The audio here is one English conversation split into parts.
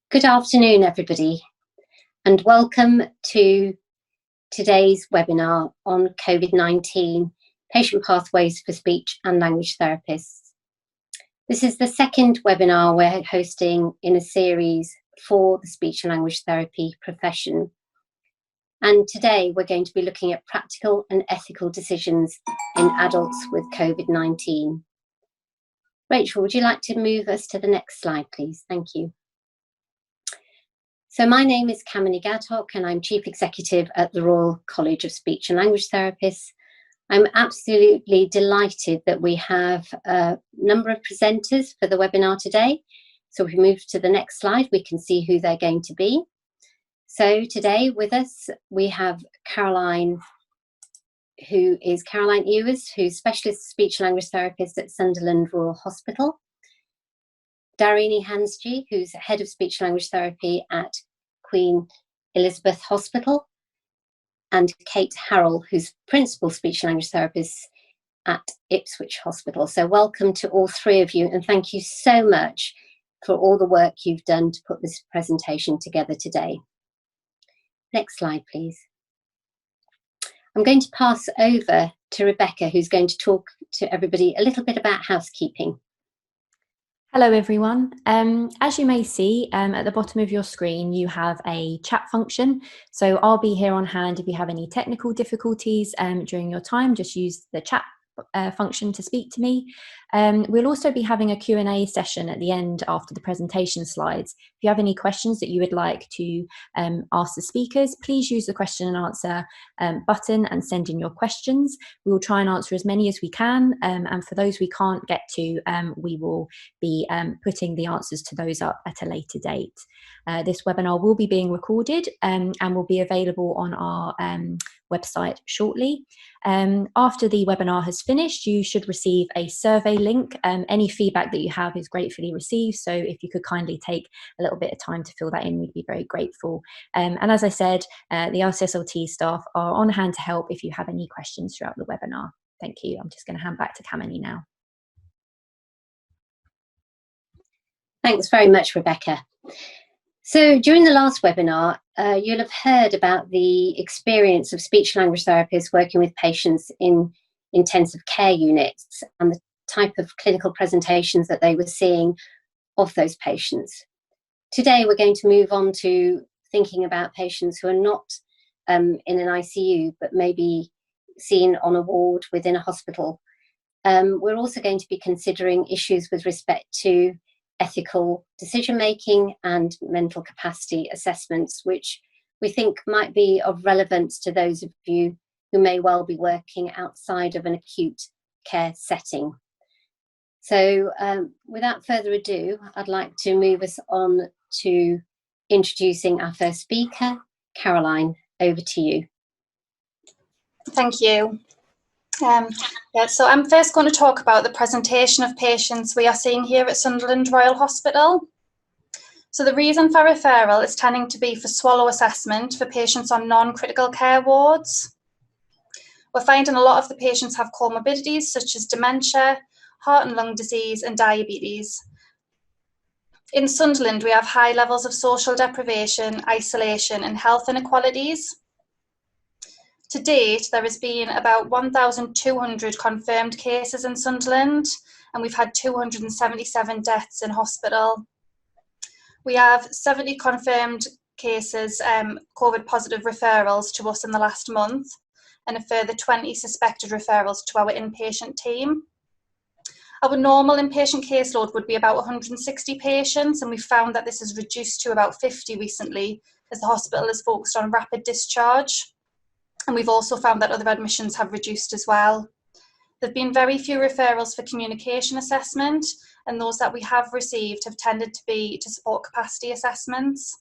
Good afternoon, everybody, and welcome to today's webinar on COVID-19 patient pathways for speech and language therapists. This is the second webinar we're hosting in a series for the speech and language therapy profession. And today we're going to be looking at practical and ethical decisions in adults with COVID-19. Rachel, would you like to move us to the next slide, please? Thank you. So my name is Kamini Gadhok and I'm Chief Executive at the Royal College of Speech and Language Therapists. I'm absolutely delighted that we have a number of presenters for the webinar today. So if we move to the next slide, we can see who they're going to be. So today with us, we have Caroline, who is Caroline Ewers, who's Specialist Speech and Language Therapist at Sunderland Royal Hospital. Dharinee Hansjee, who's Head of Speech and Language Therapy at Queen Elizabeth Hospital, and Kate Harrall, who's Principal Speech and Language Therapist at Ipswich Hospital. So welcome to all three of you, and thank you so much for all the work you've done to put this presentation together today. Next slide, please. I'm going to pass over to Rebecca, who's going to talk to everybody a little bit about housekeeping. Hello everyone. As you may see at the bottom of your screen, you have a chat function. So I'll be here on hand if you have any technical difficulties during your time. Just use the chat function to speak to me. We'll also be having a Q&A session at the end after the presentation slides. If you have any questions that you would like to ask the speakers, please use the question and answer button and send in your questions. We will try and answer as many as we can, and for those we can't get to, we will be putting the answers to those up at a later date. This webinar will be being recorded and will be available on our website shortly. After the webinar has finished, you should receive a survey link. Any feedback that you have is gratefully received, so if you could kindly take a little bit of time to fill that in, we'd be very grateful. And as I said, the RCSLT staff are on hand to help if you have any questions throughout the webinar. Thank you. I'm just going to hand back to Kamini now. Thanks very much, Rebecca. So during the last webinar, you'll have heard about the experience of speech and language therapists working with patients in intensive care units and the type of clinical presentations that they were seeing of those patients. Today, we're going to move on to thinking about patients who are not in an ICU, but maybe seen on a ward within a hospital. We're also going to be considering issues with respect to ethical decision-making and mental capacity assessments, which we think might be of relevance to those of you who may well be working outside of an acute care setting. So without further ado, I'd like to move us on to introducing our first speaker. Caroline, over to you. Thank you. So I'm first going to talk about the presentation of patients we are seeing here at Sunderland Royal Hospital. So the reason for referral is tending to be for swallow assessment for patients on non-critical care wards. We're finding a lot of the patients have comorbidities such as dementia, heart and lung disease and diabetes. In Sunderland, we have high levels of social deprivation, isolation and health inequalities. To date, there has been about 1,200 confirmed cases in Sunderland, and we've had 277 deaths in hospital. We have 70 confirmed cases, COVID positive referrals to us in the last month, and a further 20 suspected referrals to our inpatient team. Our normal inpatient caseload would be about 160 patients, and we found that this has reduced to about 50 recently, as the hospital is focused on rapid discharge. And we've also found that other admissions have reduced as well. There have been very few referrals for communication assessment, and those that we have received have tended to be to support capacity assessments.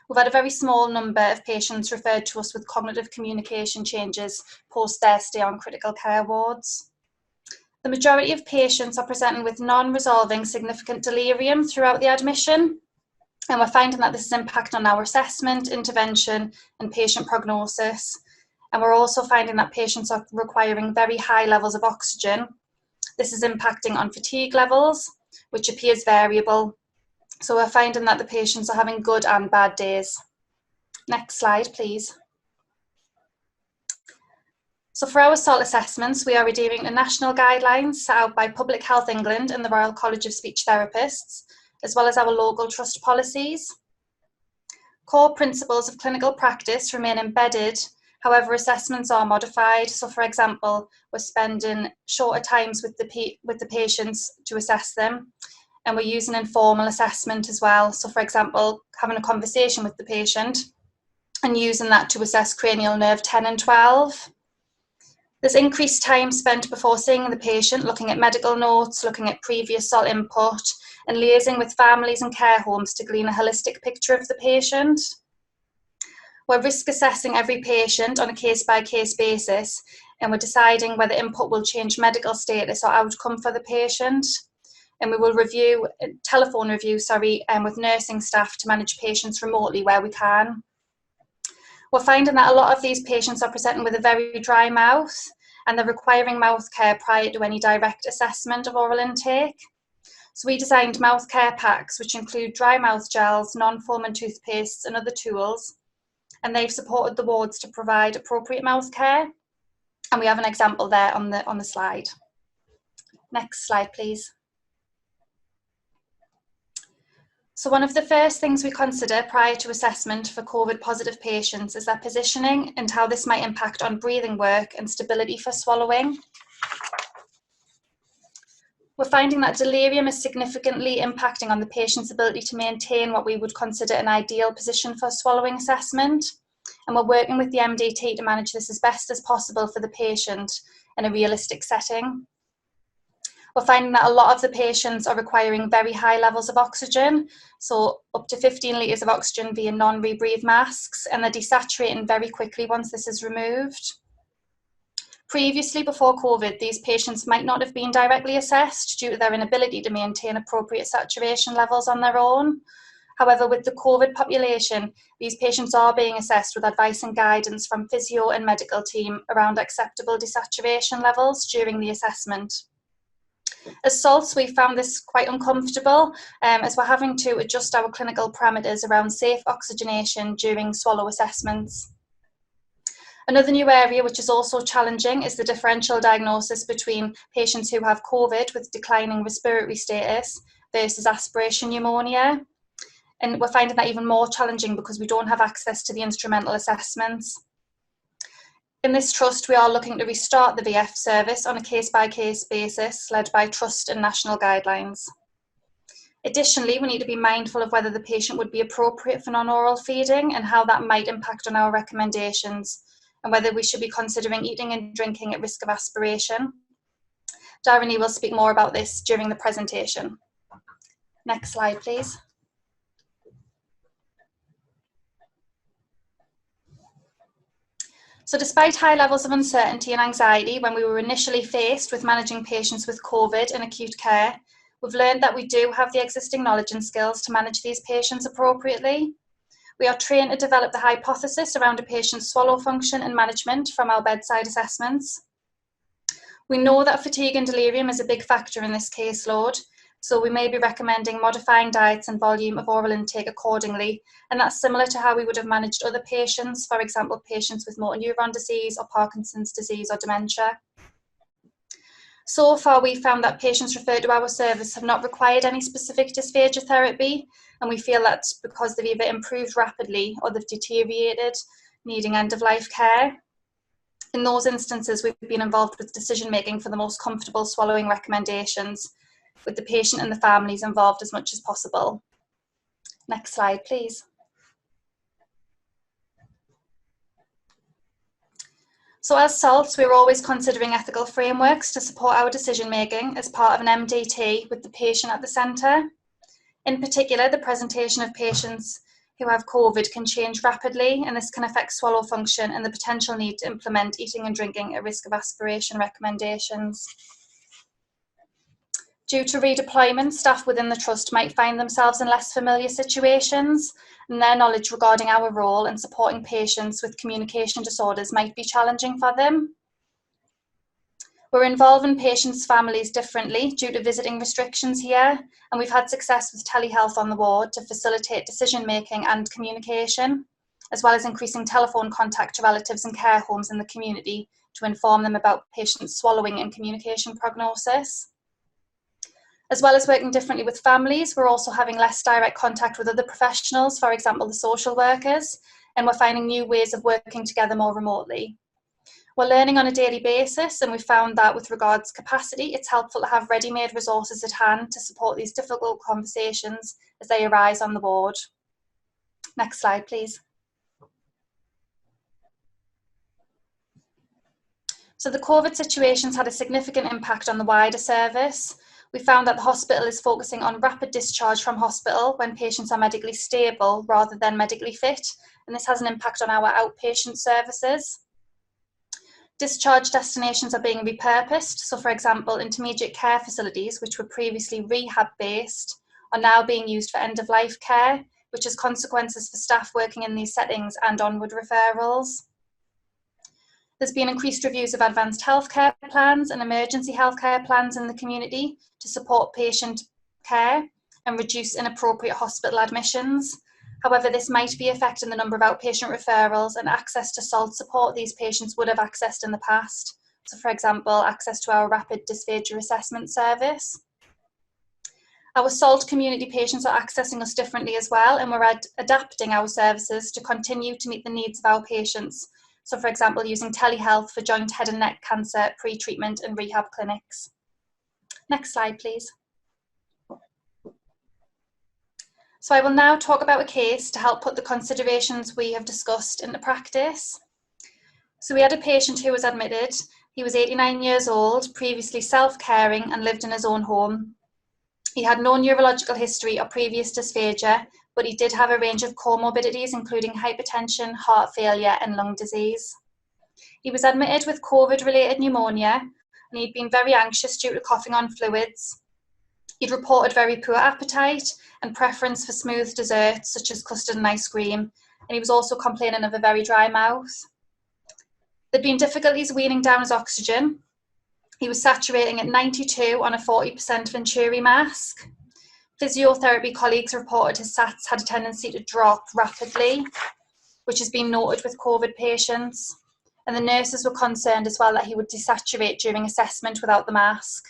We've had a very small number of patients referred to us with cognitive communication changes post their stay on critical care wards. The majority of patients are presenting with non-resolving significant delirium throughout the admission, and we're finding that this is impacting on our assessment, intervention and patient prognosis. And we're also finding that patients are requiring very high levels of oxygen. This is impacting on fatigue levels, which appears variable. So we're finding that the patients are having good and bad days. Next slide, please. So for our SALT assessments, we are adhering to national guidelines set out by Public Health England and the Royal College of Speech Therapists, as well as our local trust policies. Core principles of clinical practice remain embedded, however, assessments are modified. So for example, we're spending shorter times with the patients to assess them, and we're using informal assessment as well. So for example, having a conversation with the patient and using that to assess cranial nerve 10 and 12. There's increased time spent before seeing the patient, looking at medical notes, looking at previous SALT input, and liaising with families and care homes to glean a holistic picture of the patient. We're risk assessing every patient on a case-by-case basis, and we're deciding whether input will change medical status or outcome for the patient. And we will telephone review, with nursing staff to manage patients remotely where we can. We're finding that a lot of these patients are presenting with a very dry mouth, and they're requiring mouth care prior to any direct assessment of oral intake. So we designed mouth care packs, which include dry mouth gels, non-foaming toothpastes and other tools, and they've supported the wards to provide appropriate mouth care. And we have an example there on the slide. Next slide, please. So one of the first things we consider prior to assessment for COVID positive patients is their positioning and how this might impact on breathing work and stability for swallowing. We're finding that delirium is significantly impacting on the patient's ability to maintain what we would consider an ideal position for swallowing assessment. And we're working with the MDT to manage this as best as possible for the patient in a realistic setting. We're finding that a lot of the patients are requiring very high levels of oxygen, so up to 15 litres of oxygen via non-rebreathe masks, and they're desaturating very quickly once this is removed. Previously, before COVID, these patients might not have been directly assessed due to their inability to maintain appropriate saturation levels on their own. However, with the COVID population, these patients are being assessed with advice and guidance from physio and medical team around acceptable desaturation levels during the assessment. As SALTs, we found this quite uncomfortable as we're having to adjust our clinical parameters around safe oxygenation during swallow assessments. Another new area which is also challenging is the differential diagnosis between patients who have COVID with declining respiratory status versus aspiration pneumonia. And we're finding that even more challenging because we don't have access to the instrumental assessments. In this trust, we are looking to restart the VF service on a case-by-case basis, led by trust and national guidelines. Additionally, we need to be mindful of whether the patient would be appropriate for non-oral feeding and how that might impact on our recommendations, and whether we should be considering eating and drinking at risk of aspiration. Dharinee will speak more about this during the presentation. Next slide, please. So despite high levels of uncertainty and anxiety when we were initially faced with managing patients with COVID in acute care, we've learned that we do have the existing knowledge and skills to manage these patients appropriately. We are trained to develop the hypothesis around a patient's swallow function and management from our bedside assessments. We know that fatigue and delirium is a big factor in this caseload, so we may be recommending modifying diets and volume of oral intake accordingly, and that's similar to how we would have managed other patients, for example, patients with motor neuron disease or Parkinson's disease or dementia. So far, we've found that patients referred to our service have not required any specific dysphagia therapy, and we feel that's because they've either improved rapidly or they've deteriorated, needing end-of-life care. In those instances, we've been involved with decision-making for the most comfortable swallowing recommendations, with the patient and the families involved as much as possible. Next slide, please. So as SALTs, we're always considering ethical frameworks to support our decision-making as part of an MDT with the patient at the centre. In particular, the presentation of patients who have COVID can change rapidly, and this can affect swallow function and the potential need to implement eating and drinking at risk of aspiration recommendations. Due to redeployment, staff within the trust might find themselves in less familiar situations, and their knowledge regarding our role in supporting patients with communication disorders might be challenging for them. We're involving patients' families differently due to visiting restrictions here, and we've had success with telehealth on the ward to facilitate decision-making and communication, as well as increasing telephone contact to relatives and care homes in the community to inform them about patients' swallowing and communication prognosis. As well as working differently with families, we're also having less direct contact with other professionals, for example, the social workers, and we're finding new ways of working together more remotely. We're learning on a daily basis, and we found that with regards to capacity, it's helpful to have ready-made resources at hand to support these difficult conversations as they arise on the ward. Next slide, please. So the COVID situation's had a significant impact on the wider service. We found that the hospital is focusing on rapid discharge from hospital when patients are medically stable rather than medically fit, and this has an impact on our outpatient services. Discharge destinations are being repurposed. So for example, intermediate care facilities, which were previously rehab-based, are now being used for end-of-life care, which has consequences for staff working in these settings and onward referrals. There's been increased reviews of advanced healthcare plans and emergency healthcare plans in the community to support patient care and reduce inappropriate hospital admissions. However, this might be affecting the number of outpatient referrals and access to SALT support these patients would have accessed in the past. So for example, access to our rapid dysphagia assessment service. Our SALT community patients are accessing us differently as well, and we're adapting our services to continue to meet the needs of our patients. So for example, using telehealth for joint head and neck cancer pre-treatment and rehab clinics. Next slide, please. So I will now talk about a case to help put the considerations we have discussed into practice. So we had a patient who was admitted. He was 89 years old, previously self-caring and lived in his own home. He had no neurological history or previous dysphagia, but he did have a range of comorbidities, including hypertension, heart failure, and lung disease. He was admitted with COVID-related pneumonia, and he'd been very anxious due to coughing on fluids. He'd reported very poor appetite and preference for smooth desserts, such as custard and ice cream, and he was also complaining of a very dry mouth. There'd been difficulties weaning down his oxygen. He was saturating at 92 on a 40% Venturi mask. Physiotherapy colleagues reported his SATs had a tendency to drop rapidly, which has been noted with COVID patients. And the nurses were concerned as well that he would desaturate during assessment without the mask.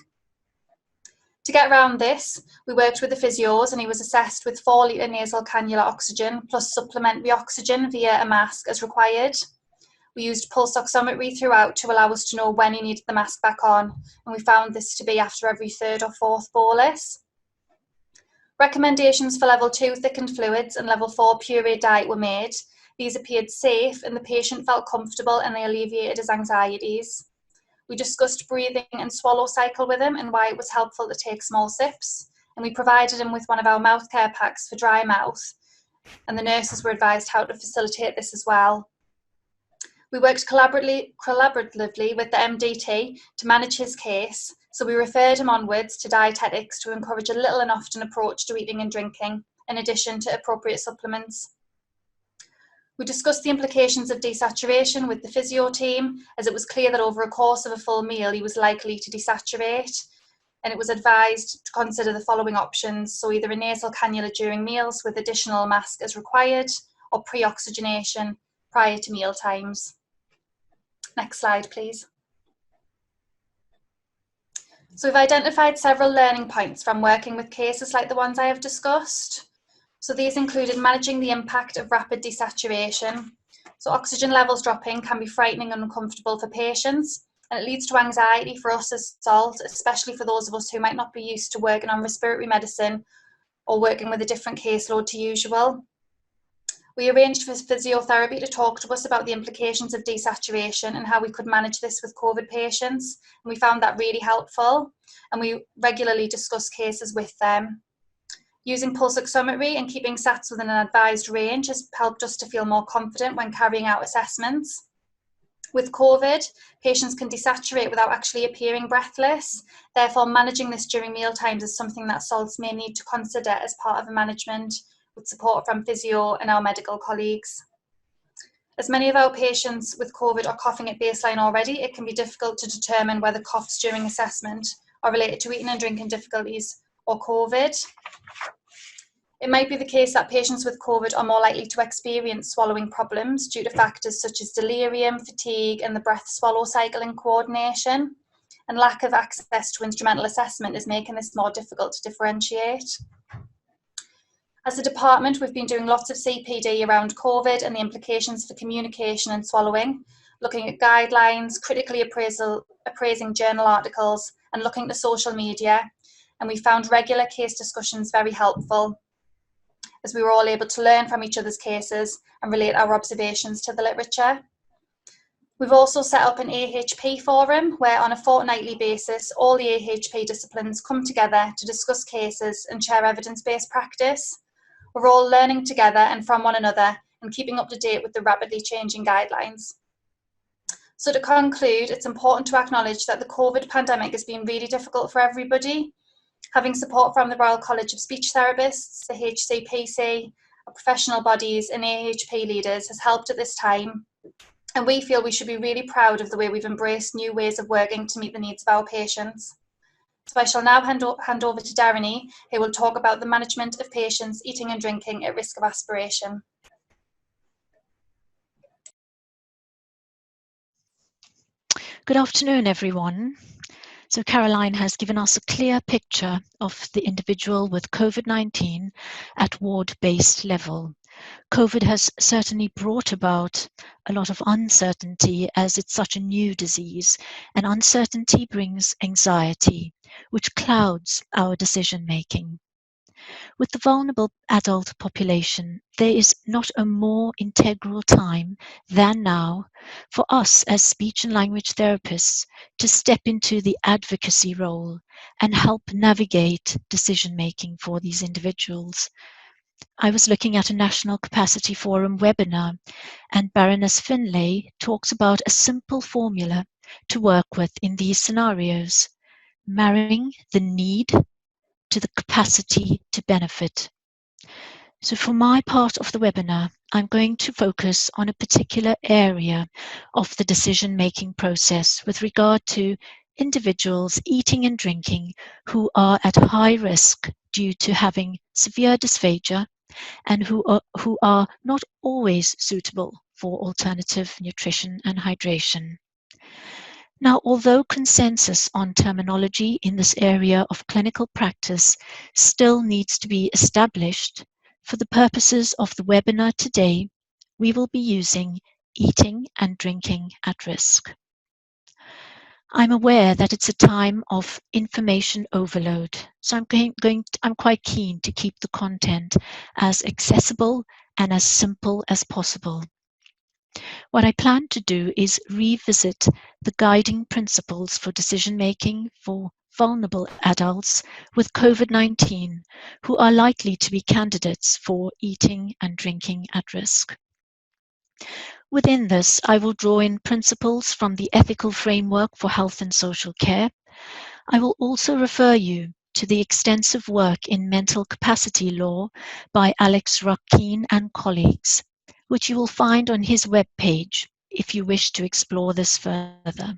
To get around this, we worked with the physios, and he was assessed with 4-litre nasal cannula oxygen plus supplementary oxygen via a mask as required. We used pulse oximetry throughout to allow us to know when he needed the mask back on, and we found this to be after every 3rd or 4th bolus. Recommendations for level 2 thickened fluids and level 4 puree diet were made. These appeared safe, and the patient felt comfortable, and they alleviated his anxieties. We discussed breathing and swallow cycle with him and why it was helpful to take small sips, and we provided him with one of our mouth care packs for dry mouth, and the nurses were advised how to facilitate this as well. We worked collaboratively with the MDT to manage his case, so we referred him onwards to dietetics to encourage a little and often approach to eating and drinking, in addition to appropriate supplements. We discussed the implications of desaturation with the physio team, as it was clear that over a course of a full meal he was likely to desaturate, and it was advised to consider the following options, so either a nasal cannula during meals with additional mask as required, or pre-oxygenation prior to meal times. Next slide, please. So we've identified several learning points from working with cases like the ones I have discussed. So these included managing the impact of rapid desaturation. So oxygen levels dropping can be frightening and uncomfortable for patients, and it leads to anxiety for us as SALT, especially for those of us who might not be used to working on respiratory medicine or working with a different caseload to usual. We arranged for physiotherapy to talk to us about the implications of desaturation and how we could manage this with COVID patients, and we found that really helpful, and we regularly discuss cases with them. Using pulse oximetry and keeping SATs within an advised range has helped us to feel more confident when carrying out assessments. With COVID, patients can desaturate without actually appearing breathless. Therefore, managing this during meal times is something that SALTs may need to consider as part of a management with support from physio and our medical colleagues. As many of our patients with COVID are coughing at baseline already, it can be difficult to determine whether coughs during assessment are related to eating and drinking difficulties or COVID. It might be the case that patients with COVID are more likely to experience swallowing problems due to factors such as delirium, fatigue, and the breath-swallow cycle in coordination. And lack of access to instrumental assessment is making this more difficult to differentiate. As a department, we've been doing lots of CPD around COVID and the implications for communication and swallowing, looking at guidelines, critically appraising journal articles, and looking to social media. And we found regular case discussions very helpful, as we were all able to learn from each other's cases and relate our observations to the literature. We've also set up an AHP forum where on a fortnightly basis, all the AHP disciplines come together to discuss cases and share evidence-based practice. We're all learning together and from one another and keeping up to date with the rapidly changing guidelines. So to conclude, it's important to acknowledge that the COVID pandemic has been really difficult for everybody. Having support from the Royal College of Speech Therapists, the HCPC, our professional bodies and AHP leaders has helped at this time. And we feel we should be really proud of the way we've embraced new ways of working to meet the needs of our patients. So I shall now hand over to Dharinee, who will talk about the management of patients eating and drinking at risk of aspiration. Good afternoon, everyone. So Caroline has given us a clear picture of the individual with COVID-19 at ward-based level. COVID has certainly brought about a lot of uncertainty as it's such a new disease, and uncertainty brings anxiety, which clouds our decision-making. With the vulnerable adult population, there is not a more integral time than now for us as speech and language therapists to step into the advocacy role and help navigate decision-making for these individuals. I was looking at a National Capacity Forum webinar, and Baroness Finlay talks about a simple formula to work with in these scenarios, marrying the need to the capacity to benefit. So for my part of the webinar, I'm going to focus on a particular area of the decision-making process with regard to individuals eating and drinking who are at high risk due to having severe dysphagia and who are not always suitable for alternative nutrition and hydration. Now, although consensus on terminology in this area of clinical practice still needs to be established, for the purposes of the webinar today, we will be using eating and drinking at risk. I'm aware that it's a time of information overload, so I'm quite keen to keep the content as accessible and as simple as possible. What I plan to do is revisit the guiding principles for decision-making for vulnerable adults with COVID-19 who are likely to be candidates for eating and drinking at risk. Within this, I will draw in principles from the Ethical Framework for Health and Social Care. I will also refer you to the extensive work in mental capacity law by Alex Rockin and colleagues, which you will find on his webpage if you wish to explore this further.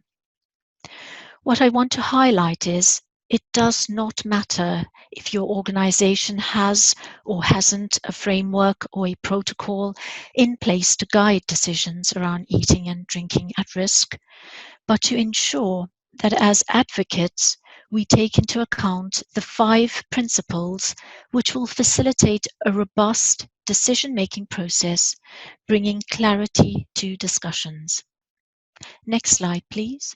What I want to highlight is it does not matter if your organization has or hasn't a framework or a protocol in place to guide decisions around eating and drinking at risk, but to ensure that as advocates, we take into account the 5 principles which will facilitate a robust decision-making process, bringing clarity to discussions. Next slide, please.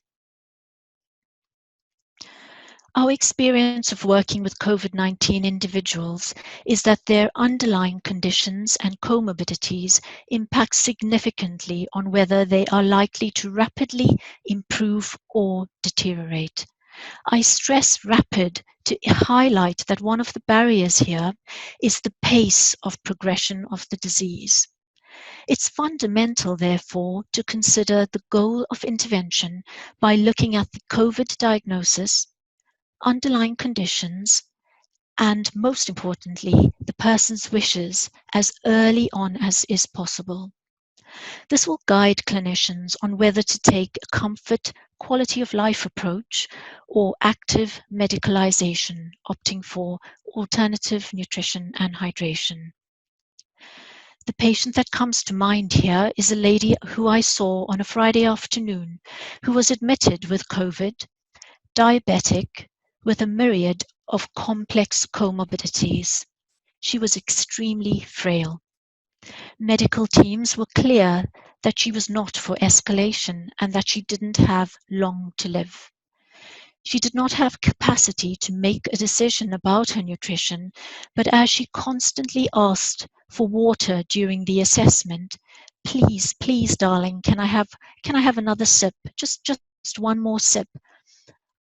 Our experience of working with COVID-19 individuals is that their underlying conditions and comorbidities impact significantly on whether they are likely to rapidly improve or deteriorate. I stress rapid to highlight that one of the barriers here is the pace of progression of the disease. It's fundamental, therefore, to consider the goal of intervention by looking at the COVID diagnosis, underlying conditions, and most importantly, the person's wishes as early on as is possible. This will guide clinicians on whether to take a comfort, quality of life approach or active medicalization, opting for alternative nutrition and hydration. The patient that comes to mind here is a lady who I saw on a Friday afternoon who was admitted with COVID, diabetic, with a myriad of complex comorbidities. She was extremely frail. Medical teams were clear that she was not for escalation and that she didn't have long to live. She did not have capacity to make a decision about her nutrition, but as she constantly asked for water during the assessment, please, please, darling, can I have another sip? Just one more sip.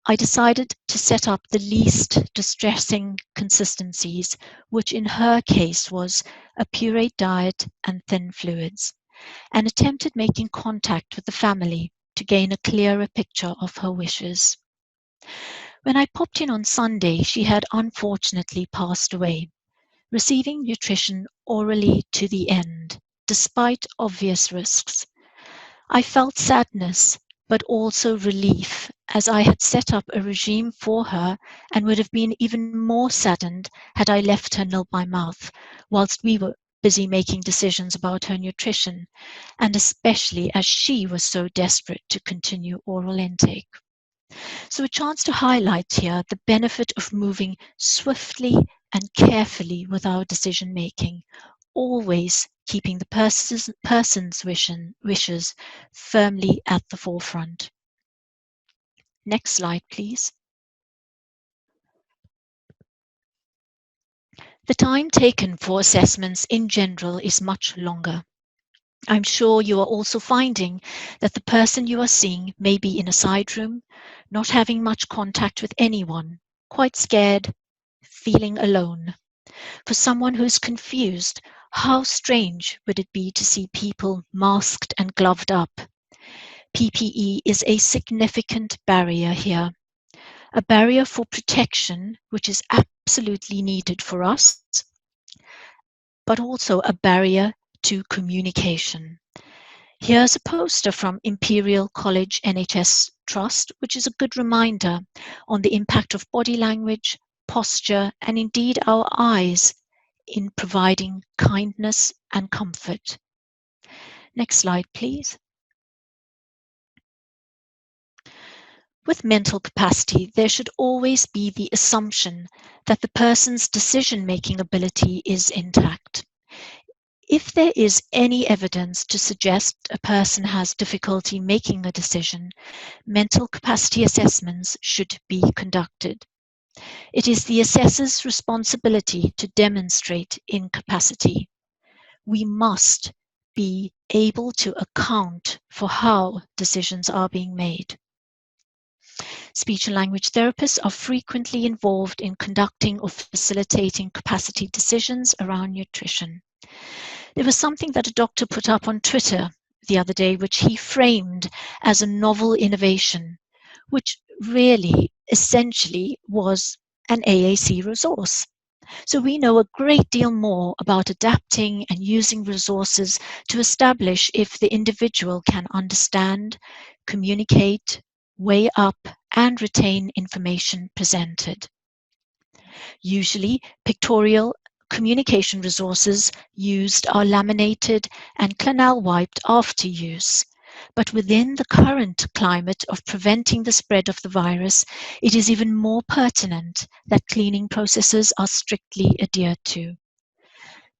I decided to set up the least distressing consistencies, which in her case was a pureed diet and thin fluids, and attempted making contact with the family to gain a clearer picture of her wishes. When I popped in on Sunday, she had unfortunately passed away, receiving nutrition orally to the end, despite obvious risks. I felt sadness, but also relief, as I had set up a regime for her and would have been even more saddened had I left her nil by mouth, whilst we were busy making decisions about her nutrition, and especially as she was so desperate to continue oral intake. So a chance to highlight here the benefit of moving swiftly and carefully with our decision making, always keeping the person's wishes firmly at the forefront. Next slide, please. The time taken for assessments in general is much longer. I'm sure you are also finding that the person you are seeing may be in a side room, not having much contact with anyone, quite scared, feeling alone. For someone who's confused, how strange would it be to see people masked and gloved up? PPE is a significant barrier here. A barrier for protection, which is absolutely needed for us, but also a barrier to communication. Here's a poster from Imperial College NHS Trust, which is a good reminder on the impact of body language, posture, and indeed our eyes in providing kindness and comfort. Next slide, please. With mental capacity, there should always be the assumption that the person's decision-making ability is intact. If there is any evidence to suggest a person has difficulty making a decision, mental capacity assessments should be conducted. It is the assessor's responsibility to demonstrate incapacity. We must be able to account for how decisions are being made. Speech and language therapists are frequently involved in conducting or facilitating capacity decisions around nutrition. There was something that a doctor put up on Twitter the other day, which he framed as a novel innovation, which really essentially was an AAC resource. So we know a great deal more about adapting and using resources to establish if the individual can understand, communicate, weigh up, and retain information presented. Usually, pictorial communication resources used are laminated and Clinell wiped after use. But within the current climate of preventing the spread of the virus, it is even more pertinent that cleaning processes are strictly adhered to.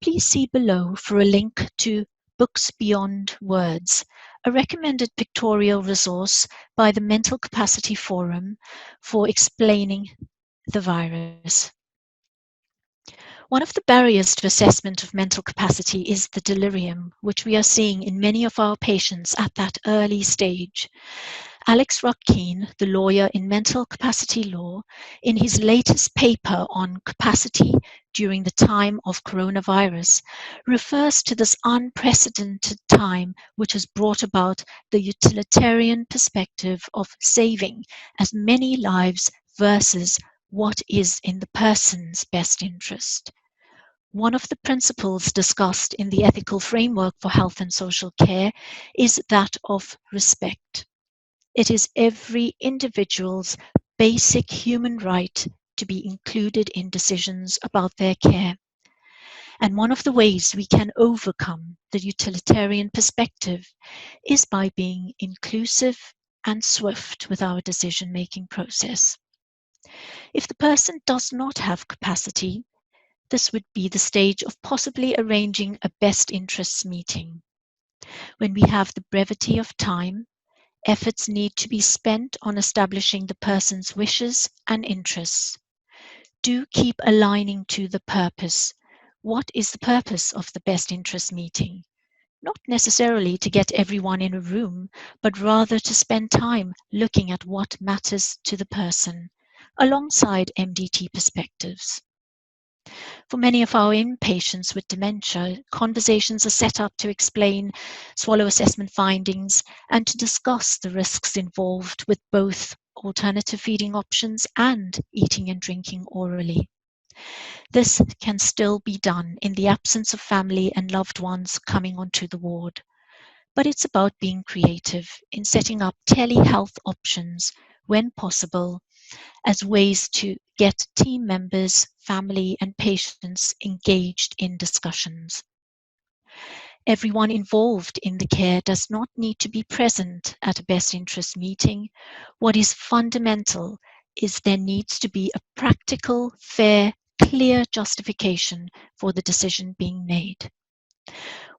Please see below for a link to Books Beyond Words, a recommended pictorial resource by the Mental Capacity Forum for explaining the virus. One of the barriers to assessment of mental capacity is the delirium, which we are seeing in many of our patients at that early stage. Alex Ruckeen, the lawyer in mental capacity law, in his latest paper on capacity during the time of coronavirus, refers to this unprecedented time which has brought about the utilitarian perspective of saving as many lives versus what is in the person's best interest. one of the principles discussed in the ethical framework for health and social care is that of respect. It is every individual's basic human right to be included in decisions about their care. And one of the ways we can overcome the utilitarian perspective is by being inclusive and swift with our decision-making process. If the person does not have capacity, this would be the stage of possibly arranging a best interests meeting. When we have the brevity of time, efforts need to be spent on establishing the person's wishes and interests. Do keep aligning to the purpose. What is the purpose of the best interest meeting? Not necessarily to get everyone in a room, but rather to spend time looking at what matters to the person, alongside MDT perspectives. For many of our inpatients with dementia, conversations are set up to explain swallow assessment findings and to discuss the risks involved with both alternative feeding options and eating and drinking orally. This can still be done in the absence of family and loved ones coming onto the ward. But it's about being creative in setting up telehealth options when possible as ways to get team members, family, and patients engaged in discussions. Everyone involved in the care does not need to be present at a best interest meeting. What is fundamental is there needs to be a practical, fair, clear justification for the decision being made.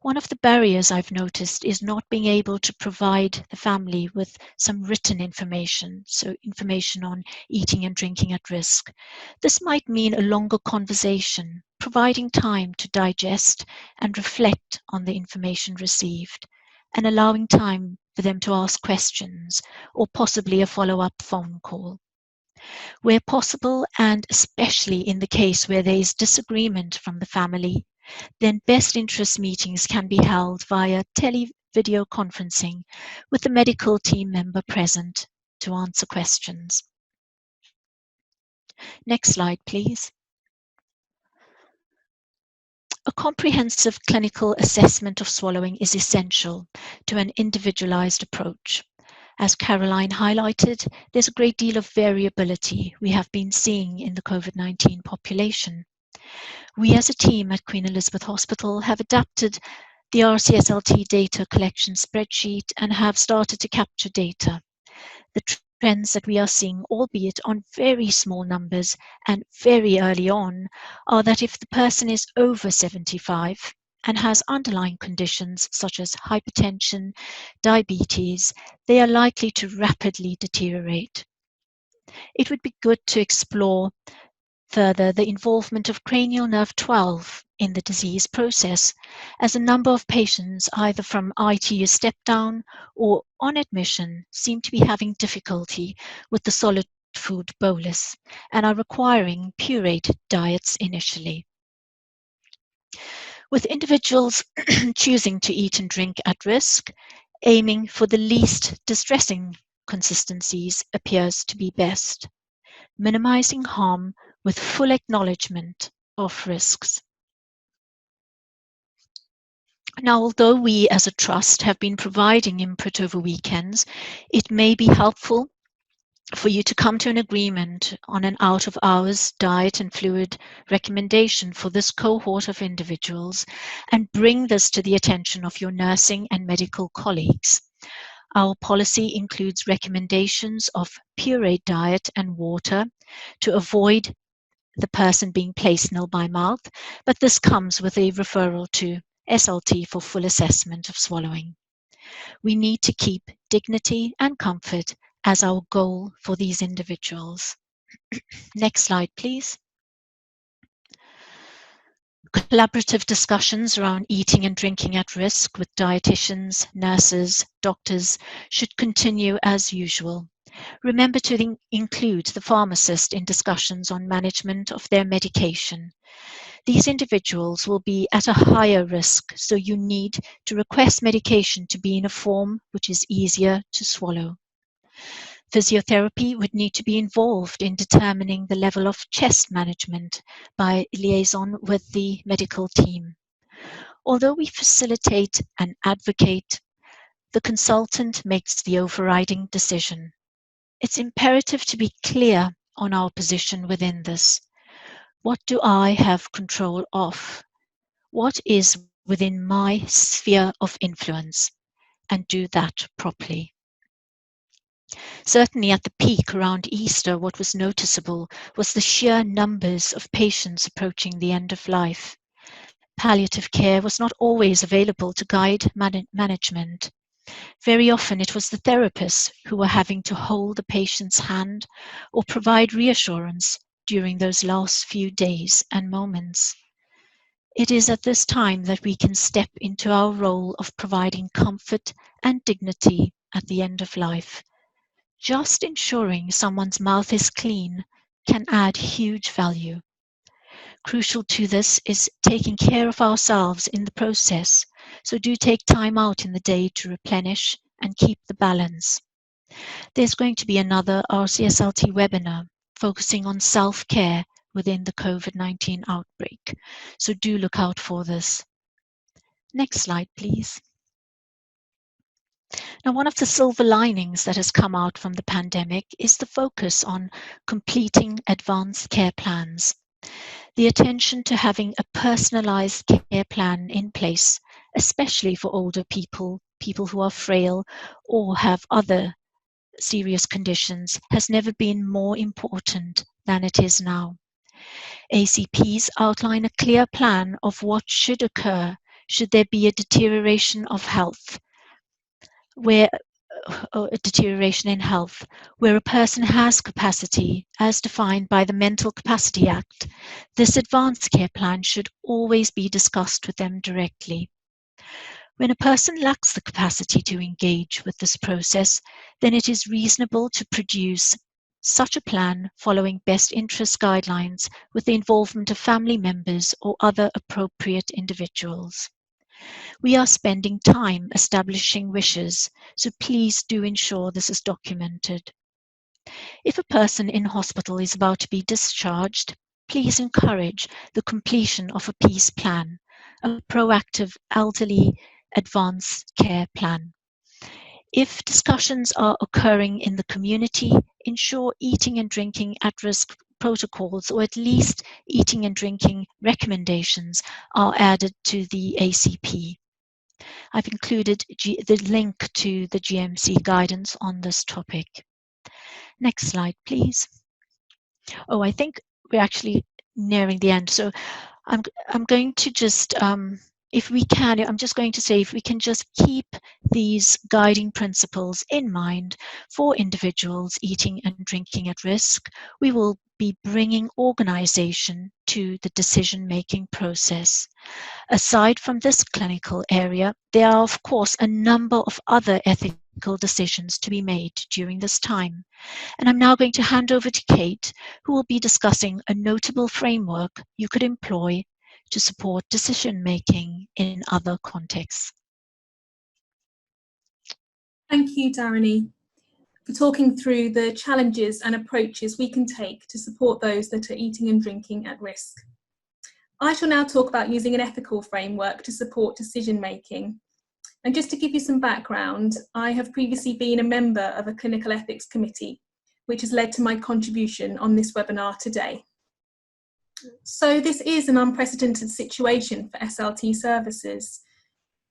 One of the barriers I've noticed is not being able to provide the family with some written information, so information on eating and drinking at risk. This might mean a longer conversation, providing time to digest and reflect on the information received, and allowing time for them to ask questions or possibly a follow-up phone call. Where possible, and especially in the case where there is disagreement from the family, then best interest meetings can be held via video conferencing with the medical team member present to answer questions. Next slide, please. A comprehensive clinical assessment of swallowing is essential to an individualized approach. As Caroline highlighted, there's a great deal of variability we have been seeing in the COVID-19 population. We as a team at Queen Elizabeth Hospital have adapted the RCSLT data collection spreadsheet and have started to capture data. The trends that we are seeing, albeit on very small numbers and very early on, are that if the person is over 75 and has underlying conditions such as hypertension, diabetes, they are likely to rapidly deteriorate. It would be good to explore further the involvement of cranial nerve 12 in the disease process, as a number of patients either from ITU step down or on admission seem to be having difficulty with the solid food bolus and are requiring pureed diets initially. With individuals choosing to eat and drink at risk, aiming for the least distressing consistencies appears to be best, minimizing harm with full acknowledgement of risks. Now, although we as a trust have been providing input over weekends, it may be helpful for you to come to an agreement on an out-of-hours diet and fluid recommendation for this cohort of individuals and bring this to the attention of your nursing and medical colleagues. Our policy includes recommendations of pureed diet and water to avoid the person being placed nil by mouth, but this comes with a referral to SLT for full assessment of swallowing. We need to keep dignity and comfort as our goal for these individuals. Next slide, please. Collaborative discussions around eating and drinking at risk with dietitians, nurses, doctors should continue as usual. Remember to include the pharmacist in discussions on management of their medication. These individuals will be at a higher risk, so you need to request medication to be in a form which is easier to swallow. Physiotherapy would need to be involved in determining the level of chest management by liaison with the medical team. Although we facilitate and advocate, the consultant makes the overriding decision. It's imperative to be clear on our position within this. What do I have control of? What is within my sphere of influence? And do that properly. Certainly at the peak around Easter, what was noticeable was the sheer numbers of patients approaching the end of life. Palliative care was not always available to guide management. Very often it was the therapists who were having to hold the patient's hand or provide reassurance during those last few days and moments. It is at this time that we can step into our role of providing comfort and dignity at the end of life. Just ensuring someone's mouth is clean can add huge value. Crucial to this is taking care of ourselves in the process, so do take time out in the day to replenish and keep the balance. There's going to be another RCSLT webinar focusing on self-care within the COVID-19 outbreak, so do look out for this. Next slide, please. Now, one of the silver linings that has come out from the pandemic is the focus on completing advanced care plans. The attention to having a personalized care plan in place, especially for older people, people who are frail or have other serious conditions, has never been more important than it is now. ACPs outline a clear plan of what should occur should there be a deterioration of health, where a deterioration in health, where a person has capacity as defined by the Mental Capacity Act. This advanced care plan should always be discussed with them directly. When a person lacks the capacity to engage with this process, then it is reasonable to produce such a plan following best interest guidelines with the involvement of family members or other appropriate individuals. We are spending time establishing wishes, so please do ensure this is documented. If a person in hospital is about to be discharged, please encourage the completion of a peace plan, a proactive elderly advanced care plan. If discussions are occurring in the community, ensure eating and drinking at risk protocols, or at least eating and drinking recommendations, are added to the ACP. I've included the link to the GMC guidance on this topic. Next slide, please. Oh, I think we're actually nearing the end. So I'm going to just, if we can, I'm just going to say if we can just keep these guiding principles in mind for individuals eating and drinking at risk, we will be bringing organization to the decision-making process. Aside from this clinical area, there are of course a number of other ethical decisions to be made during this time. And I'm now going to hand over to Kate, who will be discussing a notable framework you could employ to support decision-making in other contexts. Thank you, Dharinee, for talking through the challenges and approaches we can take to support those that are eating and drinking at risk. I shall now talk about using an ethical framework to support decision-making. And just to give you some background, I have previously been a member of a clinical ethics committee, which has led to my contribution on this webinar today. So this is an unprecedented situation for SLT services.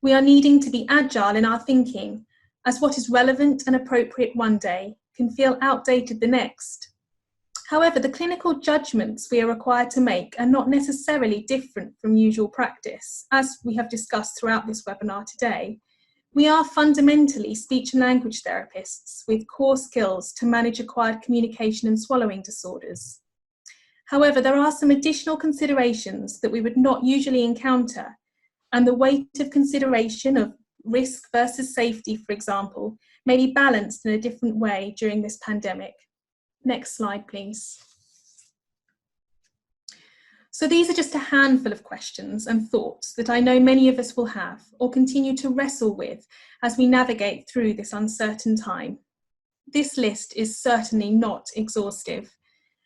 We are needing to be agile in our thinking, as what is relevant and appropriate one day can feel outdated the next. However, the clinical judgments we are required to make are not necessarily different from usual practice. As we have discussed throughout this webinar today, we are fundamentally speech and language therapists with core skills to manage acquired communication and swallowing disorders. However, there are some additional considerations that we would not usually encounter, and the weight of consideration of risk versus safety, for example, may be balanced in a different way during this pandemic. Next slide, please. So these are just a handful of questions and thoughts that I know many of us will have or continue to wrestle with as we navigate through this uncertain time. this list is certainly not exhaustive,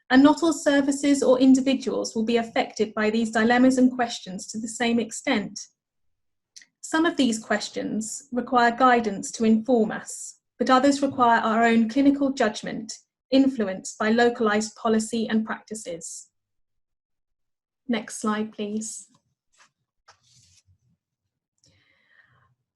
and not all services or individuals will be affected by these dilemmas and questions to the same extent. Some of these questions require guidance to inform us, but others require our own clinical judgment, influenced by localised policy and practices. Next slide, please.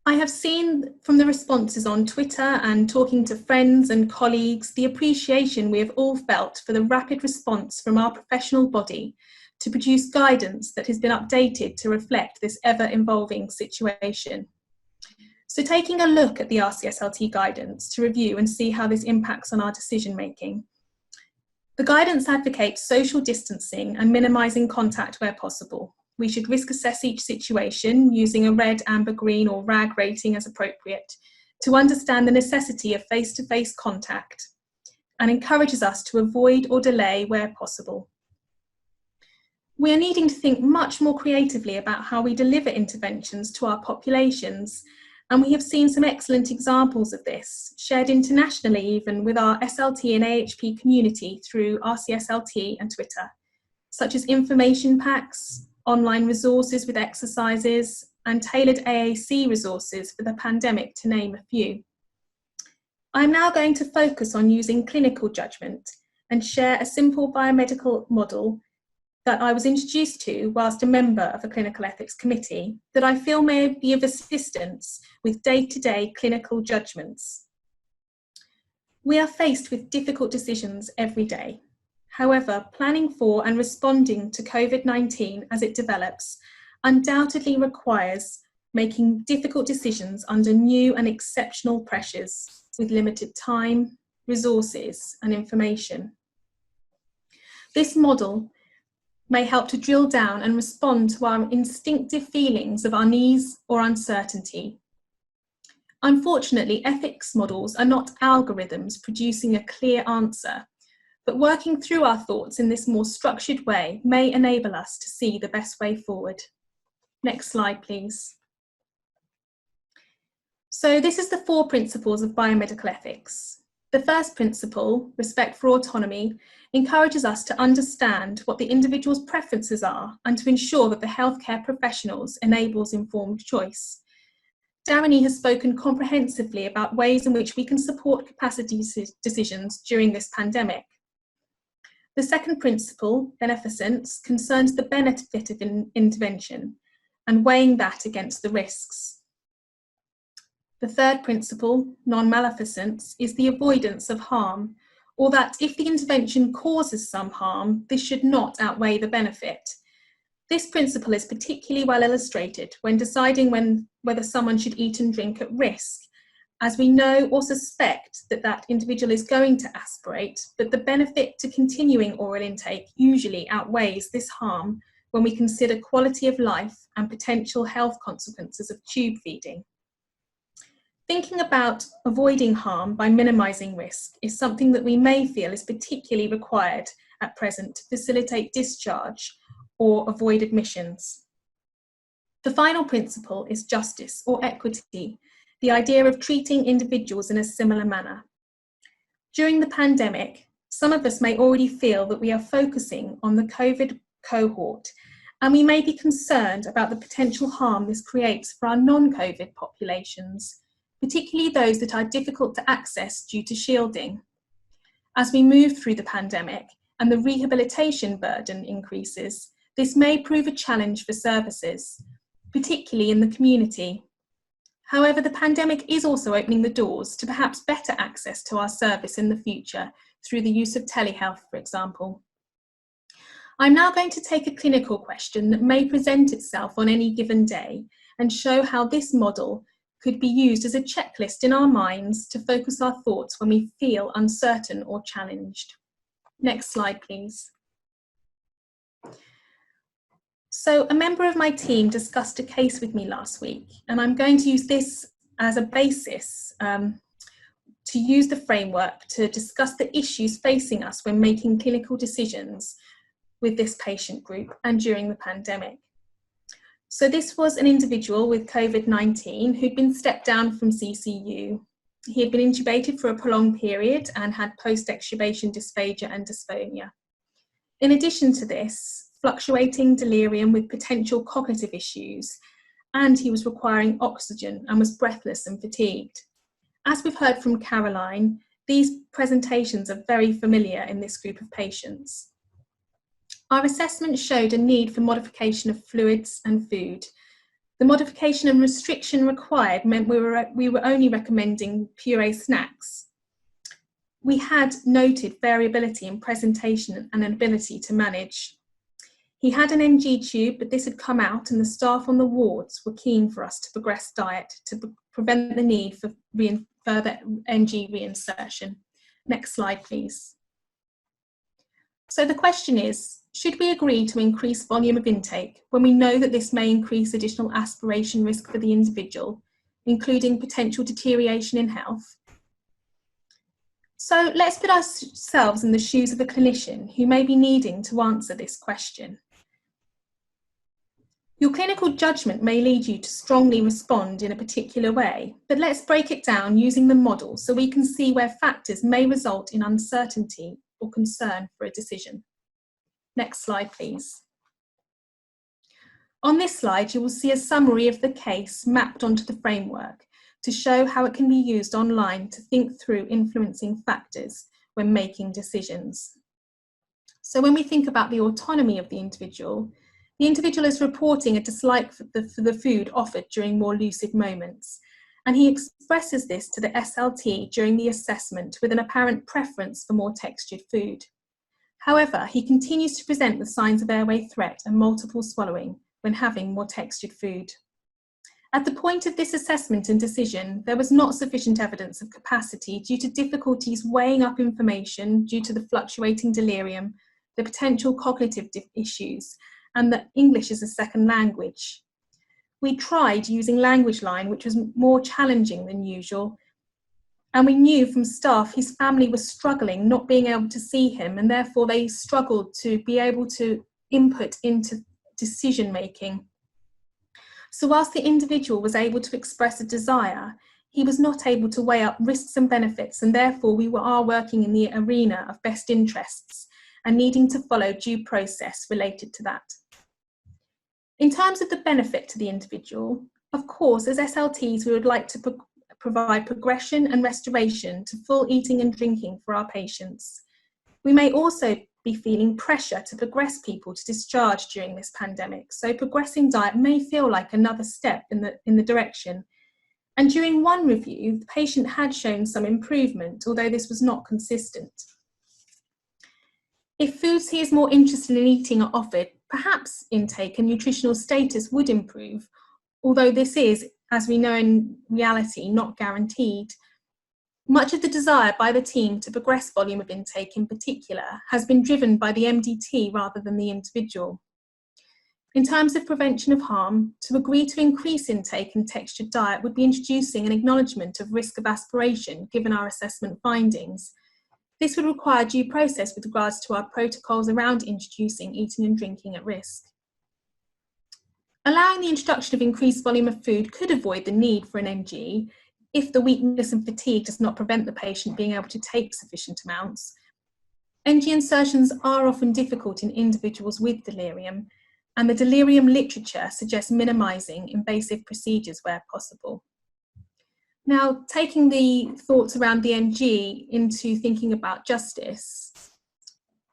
I have seen from the responses on Twitter and talking to friends and colleagues the appreciation we have all felt for the rapid response from our professional body to produce guidance that has been updated to reflect this ever-evolving situation. So taking a look at the RCSLT guidance to review and see how this impacts on our decision-making. The guidance advocates social distancing and minimising contact where possible. We should risk assess each situation using a red, amber, green or RAG rating as appropriate to understand the necessity of face-to-face contact and encourages us to avoid or delay where possible. We are needing to think much more creatively about how we deliver interventions to our populations, and we have seen some excellent examples of this, shared internationally even with our SLT and AHP community through RCSLT and Twitter, such as information packs, online resources with exercises, and tailored AAC resources for the pandemic, to name a few. I'm now going to focus on using clinical judgment and share a simple biomedical model that I was introduced to whilst a member of a clinical ethics committee that I feel may be of assistance with day-to-day clinical judgments. We are faced with difficult decisions every day. However, planning for and responding to COVID-19 as it develops undoubtedly requires making difficult decisions under new and exceptional pressures with limited time, resources, and information. This model may help to drill down and respond to our instinctive feelings of unease or uncertainty. Unfortunately, ethics models are not algorithms producing a clear answer, but working through our thoughts in this more structured way may enable us to see the best way forward. Next slide, please. So this is the 4 principles of biomedical ethics. The first principle, respect for autonomy, encourages us to understand what the individual's preferences are and to ensure that the healthcare professionals enables informed choice. Dharinee has spoken comprehensively about ways in which we can support capacity decisions during this pandemic. The second principle, beneficence, concerns the benefit of intervention and weighing that against the risks. The third principle, non-maleficence, is the avoidance of harm, or that if the intervention causes some harm, this should not outweigh the benefit. This principle is particularly well illustrated when deciding whether someone should eat and drink at risk, as we know or suspect that that individual is going to aspirate, but the benefit to continuing oral intake usually outweighs this harm when we consider quality of life and potential health consequences of tube feeding. Thinking about avoiding harm by minimising risk is something that we may feel is particularly required at present to facilitate discharge or avoid admissions. The final principle is justice or equity, the idea of treating individuals in a similar manner. During the pandemic, some of us may already feel that we are focusing on the COVID cohort, and we may be concerned about the potential harm this creates for our non-COVID populations, particularly those that are difficult to access due to shielding. As we move through the pandemic and the rehabilitation burden increases, this may prove a challenge for services, particularly in the community. However, the pandemic is also opening the doors to perhaps better access to our service in the future through the use of telehealth, for example. I'm now going to take a clinical question that may present itself on any given day and show how this model could be used as a checklist in our minds to focus our thoughts when we feel uncertain or challenged. Next slide, please. So a member of my team discussed a case with me last week, and I'm going to use this as a basis to use the framework to discuss the issues facing us when making clinical decisions with this patient group and during the pandemic. So this was an individual with COVID-19 who'd been stepped down from CCU. He had been intubated for a prolonged period and had post-extubation dysphagia and dysphonia. In addition to this, fluctuating delirium with potential cognitive issues, and he was requiring oxygen and was breathless and fatigued. As we've heard from Caroline, these presentations are very familiar in this group of patients. Our assessment showed a need for modification of fluids and food. The modification and restriction required meant we were only recommending puree snacks. We had noted variability in presentation and an ability to manage. He had an NG tube, but this had come out and the staff on the wards were keen for us to progress diet to prevent the need for further NG reinsertion. Next slide, please. So the question is, should we agree to increase volume of intake when we know that this may increase additional aspiration risk for the individual, including potential deterioration in health? So let's put ourselves in the shoes of a clinician who may be needing to answer this question. Your clinical judgment may lead you to strongly respond in a particular way, but let's break it down using the model so we can see where factors may result in uncertainty or concern for a decision. Next slide, please. On this slide, you will see a summary of the case mapped onto the framework to show how it can be used online to think through influencing factors when making decisions. So when we think about the autonomy of the individual is reporting a dislike for the food offered during more lucid moments, and he expresses this to the SLT during the assessment with an apparent preference for more textured food. However, he continues to present the signs of airway threat and multiple swallowing when having more textured food. At the point of this assessment and decision, there was not sufficient evidence of capacity due to difficulties weighing up information due to the fluctuating delirium, the potential cognitive issues, and that English is a second language. We tried using language line, which was more challenging than usual, and we knew from staff his family was struggling, not being able to see him, and therefore they struggled to be able to input into decision making. So whilst the individual was able to express a desire, he was not able to weigh up risks and benefits, and therefore we are working in the arena of best interests and needing to follow due process related to that. In terms of the benefit to the individual, of course, as SLTs, we would like to provide progression and restoration to full eating and drinking for our patients. We may also be feeling pressure to progress people to discharge during this pandemic, so progressing diet may feel like another step in the direction. And during one review, the patient had shown some improvement, although this was not consistent. If foods he is more interested in eating are offered, perhaps intake and nutritional status would improve, although this is, as we know in reality, not guaranteed. Much of the desire by the team to progress volume of intake in particular has been driven by the MDT rather than the individual. In terms of prevention of harm, to agree to increase intake and textured diet would be introducing an acknowledgement of risk of aspiration given our assessment findings. This would require due process with regards to our protocols around introducing eating and drinking at risk. Allowing the introduction of increased volume of food could avoid the need for an NG if the weakness and fatigue does not prevent the patient being able to take sufficient amounts. NG insertions are often difficult in individuals with delirium, and the delirium literature suggests minimising invasive procedures where possible. Now, taking the thoughts around the NG into thinking about justice,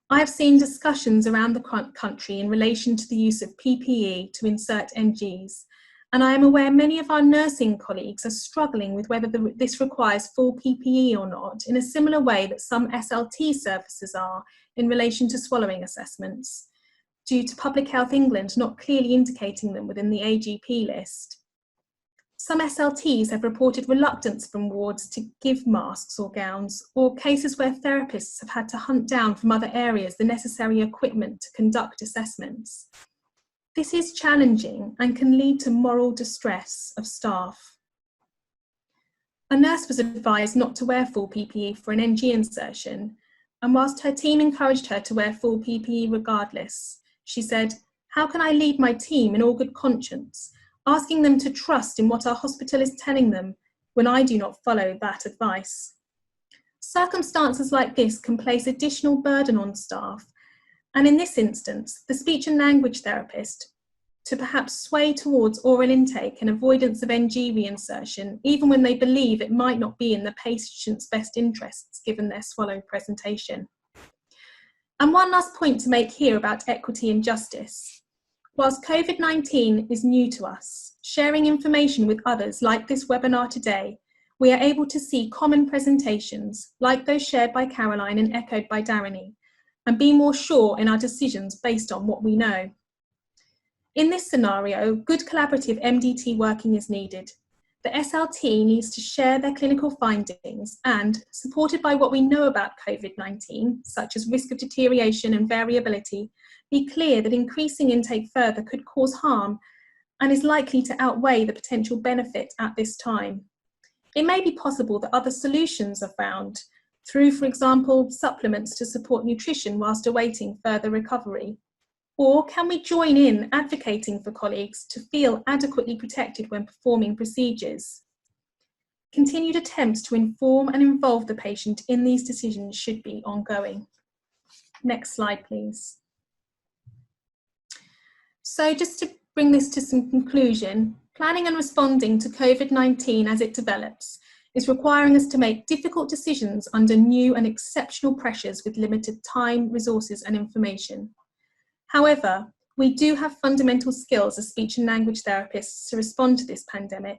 I've seen discussions around the country in relation to the use of PPE to insert NGs, and I am aware many of our nursing colleagues are struggling with whether this requires full PPE or not, in a similar way that some SLT services are in relation to swallowing assessments, due to Public Health England not clearly indicating them within the AGP list. Some SLTs have reported reluctance from wards to give masks or gowns, or cases where therapists have had to hunt down from other areas the necessary equipment to conduct assessments. This is challenging and can lead to moral distress of staff. A nurse was advised not to wear full PPE for an NG insertion, and whilst her team encouraged her to wear full PPE regardless, she said, "How can I lead my team in all good conscience, asking them to trust in what our hospital is telling them when I do not follow that advice. Circumstances like this can place additional burden on staff, and in this instance, the speech and language therapist to perhaps sway towards oral intake and avoidance of NG reinsertion, even when they believe it might not be in the patient's best interests given their swallow presentation. And one last point to make here about equity and justice. Whilst COVID-19 is new to us, sharing information with others like this webinar today, we are able to see common presentations like those shared by Caroline and echoed by Dharinee, and be more sure in our decisions based on what we know. In this scenario, good collaborative MDT working is needed. The SLT needs to share their clinical findings and, supported by what we know about COVID-19, such as risk of deterioration and variability, be clear that increasing intake further could cause harm and is likely to outweigh the potential benefit at this time. It may be possible that other solutions are found through, for example, supplements to support nutrition whilst awaiting further recovery. Or can we join in advocating for colleagues to feel adequately protected when performing procedures? Continued attempts to inform and involve the patient in these decisions should be ongoing. Next slide, please. So just to bring this to some conclusion, planning and responding to COVID-19 as it develops is requiring us to make difficult decisions under new and exceptional pressures with limited time, resources and information. However, we do have fundamental skills as speech and language therapists to respond to this pandemic.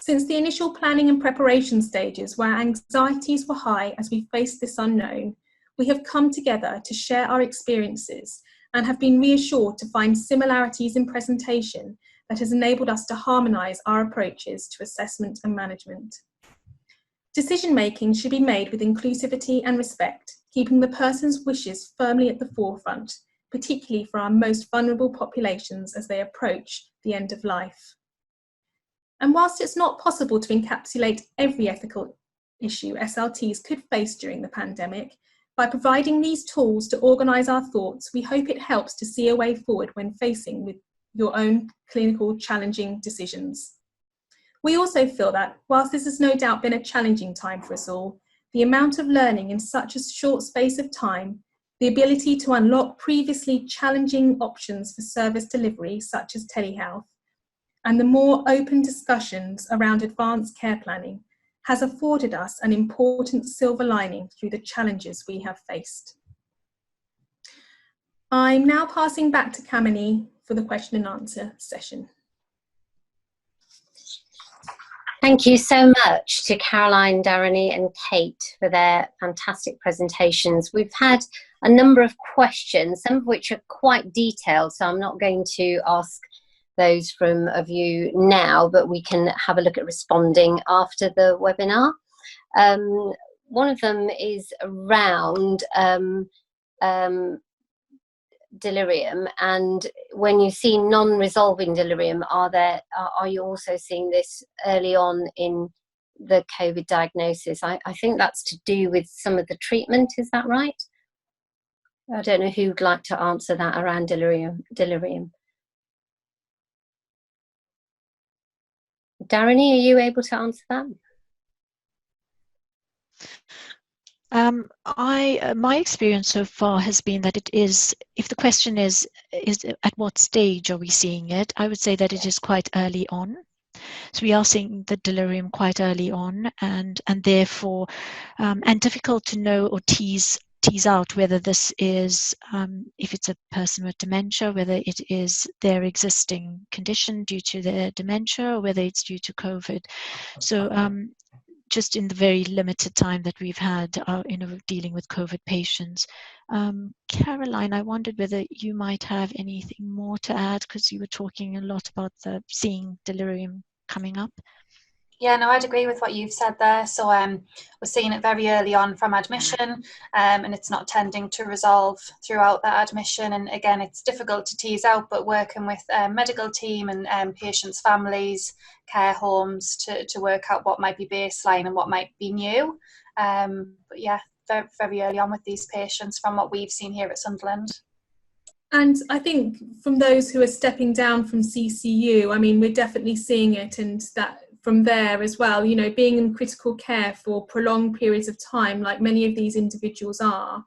Since the initial planning and preparation stages, where anxieties were high as we faced this unknown, we have come together to share our experiences and have been reassured to find similarities in presentation that has enabled us to harmonise our approaches to assessment and management. Decision-making should be made with inclusivity and respect, keeping the person's wishes firmly at the forefront, particularly for our most vulnerable populations as they approach the end of life. And whilst it's not possible to encapsulate every ethical issue SLTs could face during the pandemic, by providing these tools to organise our thoughts, we hope it helps to see a way forward when facing with your own clinical challenging decisions. We also feel that, whilst this has no doubt been a challenging time for us all, the amount of learning in such a short space of time, the ability to unlock previously challenging options for service delivery, such as telehealth, and the more open discussions around advanced care planning has afforded us an important silver lining through the challenges we have faced. I'm now passing back to Kamini for the question and answer session. Thank you so much to Caroline, Dharinee and Kate for their fantastic presentations. We've had a number of questions, some of which are quite detailed, so I'm not going to ask those of you now, but we can have a look at responding after the webinar. One of them is around delirium, and when you see non-resolving delirium, are you also seeing this early on in the COVID diagnosis? I think that's to do with some of the treatment, is that right? I don't know who'd like to answer that around delirium. Dharinee, are you able to answer that? My experience so far has been that it is, if the question is at what stage are we seeing it, I would say that it is quite early on. So we are seeing the delirium quite early on, and therefore, and difficult to know or tease out whether this is, if it's a person with dementia, whether it is their existing condition due to their dementia or whether it's due to COVID. So just in the very limited time that we've had dealing with COVID patients. Caroline, I wondered whether you might have anything more to add, because you were talking a lot about seeing delirium coming up. Yeah, no, I'd agree with what you've said there. So we're seeing it very early on from admission, and it's not tending to resolve throughout that admission. And again, it's difficult to tease out, but working with medical team and patients' families, care homes to work out what might be baseline and what might be new. But yeah, very, very early on with these patients from what we've seen here at Sunderland. And I think from those who are stepping down from CCU, I mean, we're definitely seeing it, and that from there as well. You know, being in critical care for prolonged periods of time, like many of these individuals are,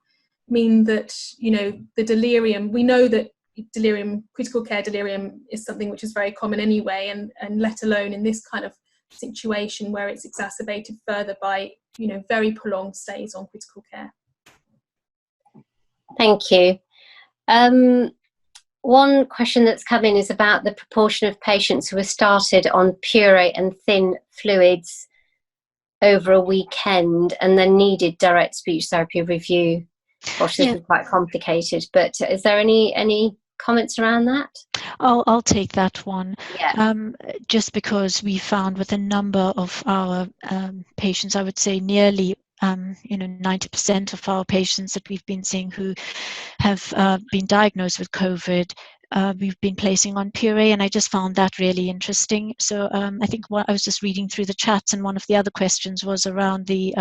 mean that, you know, the delirium, we know that delirium, critical care delirium, is something which is very common anyway, and let alone in this kind of situation where it's exacerbated further by, you know, very prolonged stays on critical care. Thank you. One question that's come in is about the proportion of patients who were started on puree and thin fluids over a weekend and then needed direct speech therapy review. Gosh, this is quite complicated, but is there any comments around that? I'll take that one. Yeah. Just because we found with a number of our patients, I would say nearly 90% of our patients that we've been seeing who have been diagnosed with COVID, we've been placing on puree, and I just found that really interesting. So I think I was just reading through the chats, and one of the other questions was around the,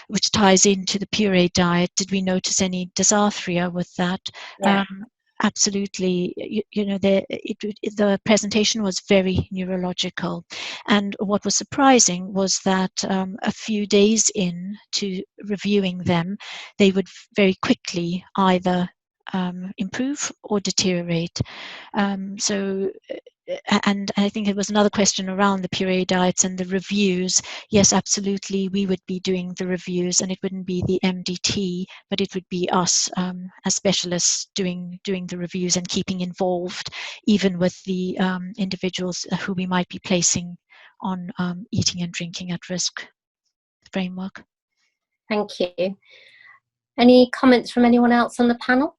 which ties into the puree diet. Did we notice any dysarthria with that? Yeah. Absolutely. The presentation was very neurological, and what was surprising was that a few days into reviewing them, they would very quickly either improve or deteriorate. And I think it was another question around the puree diets and the reviews. Yes, absolutely, we would be doing the reviews, and it wouldn't be the MDT, but it would be us as specialists doing the reviews and keeping involved, even with the individuals who we might be placing on eating and drinking at risk framework. Thank you. Any comments from anyone else on the panel?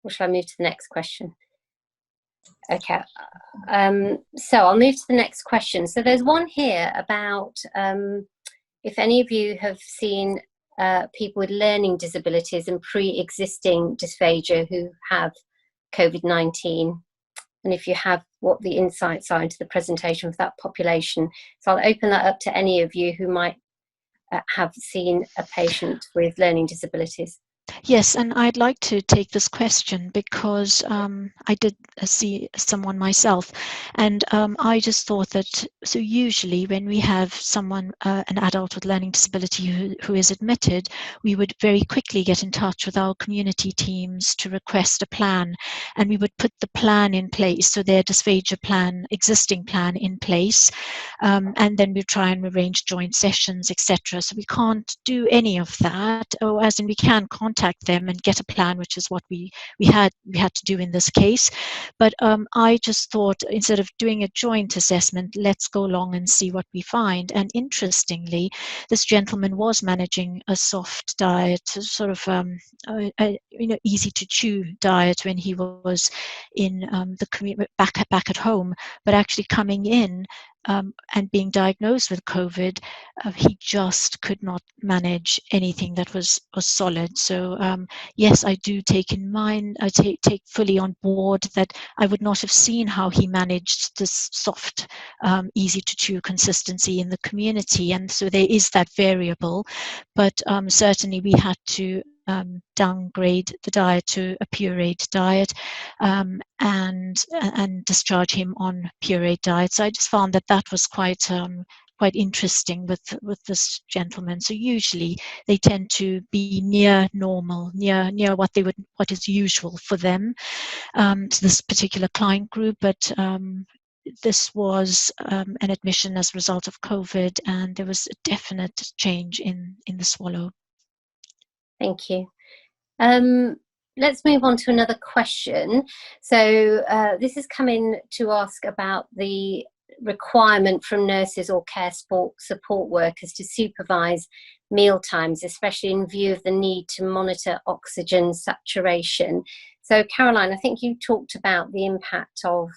Or shall I move to the next question? Okay, so I'll move to the next question. So there's one here about if any of you have seen people with learning disabilities and pre-existing dysphagia who have COVID-19, and if you have, what the insights are into the presentation of that population. So I'll open that up to any of you who might have seen a patient with learning disabilities. Yes, and I'd like to take this question because I did see someone myself, and I just thought that, so usually when we have someone, an adult with learning disability who is admitted, we would very quickly get in touch with our community teams to request a plan, and we would put the plan in place, so their dysphagia plan, existing plan in place, and then we try and arrange joint sessions, etc. So we can't do any of that, or as in we can contact them and get a plan, which is what we had to do in this case. But I just thought, instead of doing a joint assessment, let's go along and see what we find. And interestingly, this gentleman was managing a soft diet, sort of easy to chew diet when he was in the community back at home, but actually coming in and being diagnosed with COVID, he just could not manage anything that was solid. So yes, I do take in mind, I take fully on board that I would not have seen how he managed this soft, easy to chew consistency in the community. And so there is that variable, but certainly we had to downgrade the diet to a pureed diet and discharge him on pureed diet. So I just found that was quite interesting with this gentleman. So usually they tend to be near normal, near what is usual for them, to this particular client group. But this was an admission as a result of COVID, and there was a definite change in the swallow. Thank you. Let's move on to another question. So this is coming to ask about the requirement from nurses or care support workers to supervise meal times, especially in view of the need to monitor oxygen saturation. So Caroline, I think you talked about the impact of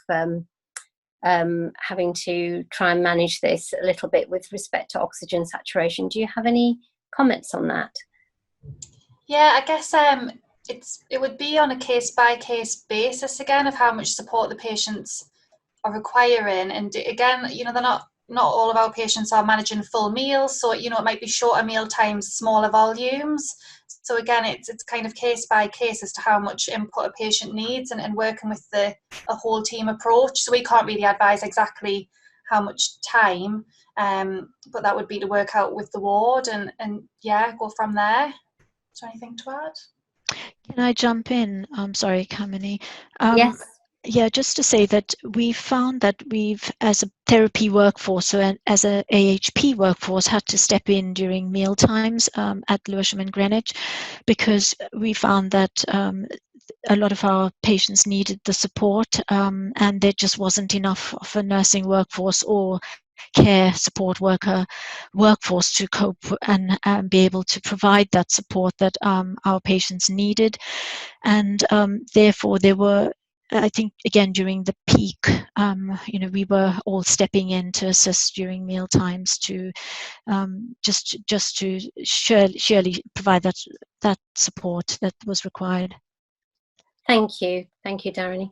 having to try and manage this a little bit with respect to oxygen saturation. Do you have any comments on that? Yeah, I guess it would be on a case-by-case basis again of how much support the patients are requiring. And again, they're not all of our patients are managing full meals, so it might be shorter meal times, smaller volumes. So again, it's kind of case by case as to how much input a patient needs, and working with a whole team approach. So we can't really advise exactly how much time, but that would be to work out with the ward and yeah, go from there. Is there anything to add? Can I jump in? I'm sorry, Kamini. Yes. Yeah, just to say that we found that we've, as a therapy workforce, so as a AHP workforce, had to step in during meal times at Lewisham and Greenwich, because we found that a lot of our patients needed the support, and there just wasn't enough of a nursing workforce or care support worker workforce to cope and be able to provide that support that our patients needed. And therefore there were, I think, again, during the peak, we were all stepping in to assist during meal times to just to surely provide that support that was required. Thank you, Dharinee.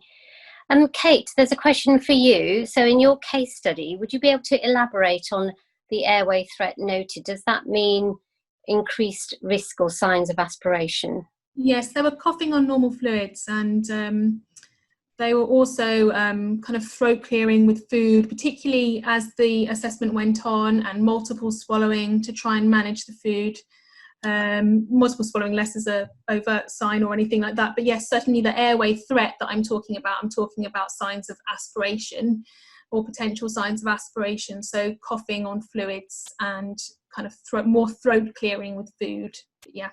Kate, there's a question for you. So in your case study, would you be able to elaborate on the airway threat noted? Does that mean increased risk or signs of aspiration? Yes, they were coughing on normal fluids, and they were also kind of throat clearing with food, particularly as the assessment went on, and multiple swallowing to try and manage the food. Multiple swallowing less as a overt sign or anything like that, but yes, certainly the airway threat that I'm talking about signs of aspiration or potential signs of aspiration, so coughing on fluids and kind of more throat clearing with food. But yeah.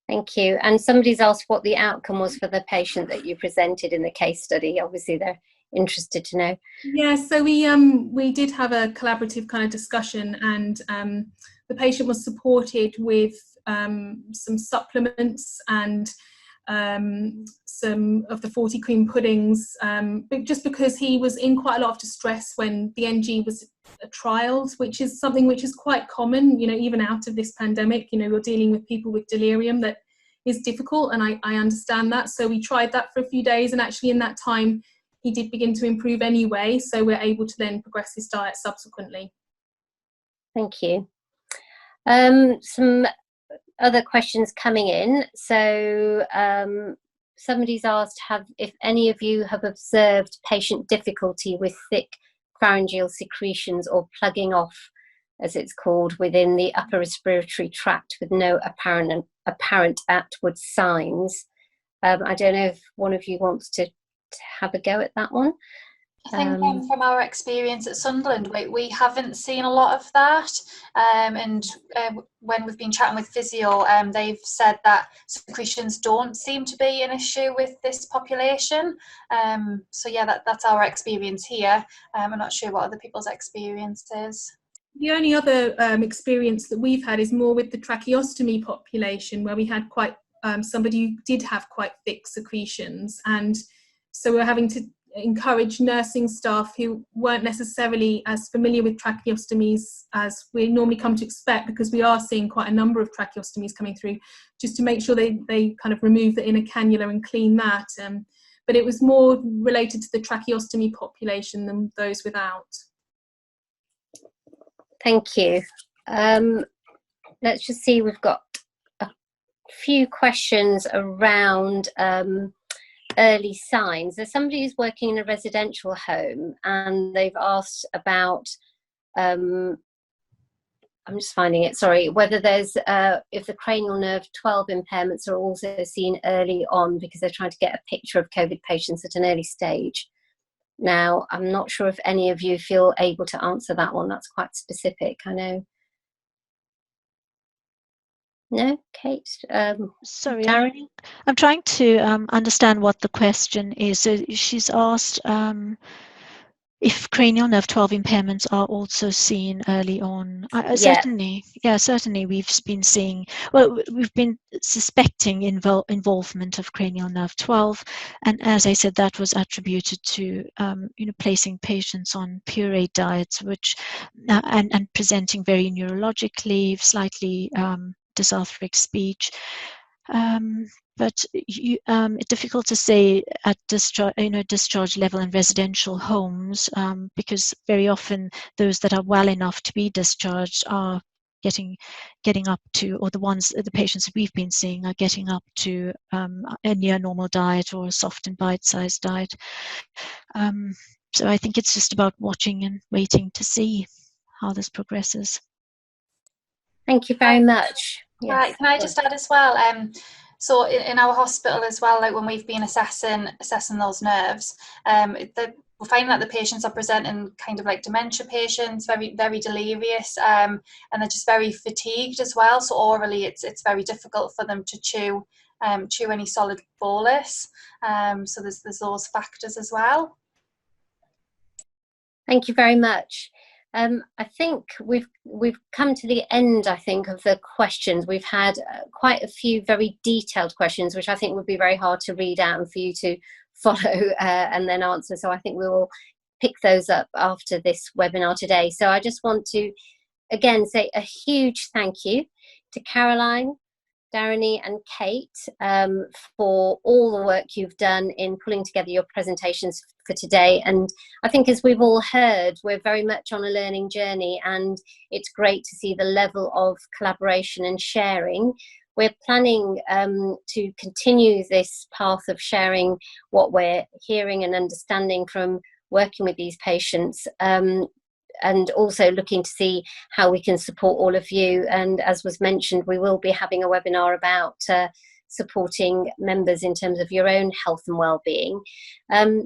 Thank you. And somebody's asked what the outcome was for the patient that you presented in the case study. Obviously they're interested to know. Yeah, so we did have a collaborative kind of discussion, and the patient was supported with some supplements and some of the 40 cream puddings, just because he was in quite a lot of distress when the NG was trialled, which is something which is quite common, even out of this pandemic. We're dealing with people with delirium that is difficult, and I understand that. So we tried that for a few days, and actually in that time he did begin to improve anyway, so we're able to then progress his diet subsequently. Thank you. Some other questions coming in. So somebody's asked if any of you have observed patient difficulty with thick pharyngeal secretions or plugging off, as it's called, within the upper respiratory tract with no apparent outward signs. I don't know if one of you wants to have a go at that one. I think from our experience at Sunderland, we haven't seen a lot of that, and when we've been chatting with physio, they've said that secretions don't seem to be an issue with this population. So yeah, that's our experience here. I'm not sure what other people's experience is. The only other experience that we've had is more with the tracheostomy population, where we had somebody who did have quite thick secretions, and so we're having to encourage nursing staff who weren't necessarily as familiar with tracheostomies as we normally come to expect, because we are seeing quite a number of tracheostomies coming through, just to make sure they kind of remove the inner cannula and clean that. But it was more related to the tracheostomy population than those without. Thank you. Let's just see, we've got a few questions around early signs. There's somebody who's working in a residential home, and they've asked about I'm just finding it, sorry, whether there's if the cranial nerve 12 impairments are also seen early on, because they're trying to get a picture of COVID patients at an early stage. Now, I'm not sure if any of you feel able to answer that one. That's quite specific, I know. No, Kate? Sorry, Dharinee? I'm trying to understand what the question is. So she's asked if cranial nerve 12 impairments are also seen early on. Certainly, we've been seeing, we've been suspecting involvement of cranial nerve 12, and as I said, that was attributed to placing patients on pureed diets, which and presenting very neurologically, slightly dysarthric speech. But it's difficult to say at discharge level in residential homes, because very often those that are well enough to be discharged are getting up to, or the patients that we've been seeing are getting up to a near normal diet or a soft and bite-sized diet. So I think it's just about watching and waiting to see how this progresses. Thank you very much. Yes. Right, can I just add as well? So in our hospital as well, like when we've been assessing those nerves, we're finding that the patients are presenting kind of like dementia patients, very, very delirious, and they're just very fatigued as well. So orally, it's very difficult for them to chew any solid bolus. So there's those factors as well. Thank you very much. I think we've come to the end, I think, of the questions. We've had quite a few very detailed questions, which I think would be very hard to read out and for you to follow and then answer. So I think we will pick those up after this webinar today. So I just want to, again, say a huge thank you to Caroline, Dharinee and Kate for all the work you've done in pulling together your presentations for today. And I think, as we've all heard, we're very much on a learning journey, and it's great to see the level of collaboration and sharing. We're planning to continue this path of sharing what we're hearing and understanding from working with these patients, and also looking to see how we can support all of you. And as was mentioned, we will be having a webinar about supporting members in terms of your own health and well-being.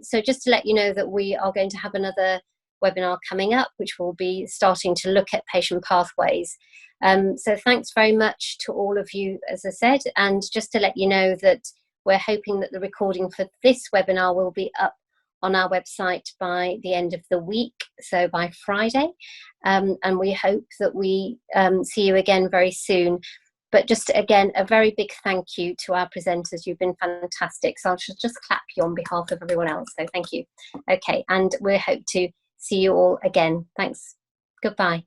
So just to let you know that we are going to have another webinar coming up, which will be starting to look at patient pathways. So thanks very much to all of you, as I said, and just to let you know that we're hoping that the recording for this webinar will be up on our website by the end of the week, so by Friday, and we hope that we see you again very soon. But just again, a very big thank you to our presenters. You've been fantastic, so I'll just clap you on behalf of everyone else, so thank you. Okay, and we hope to see you all again. Thanks. Goodbye.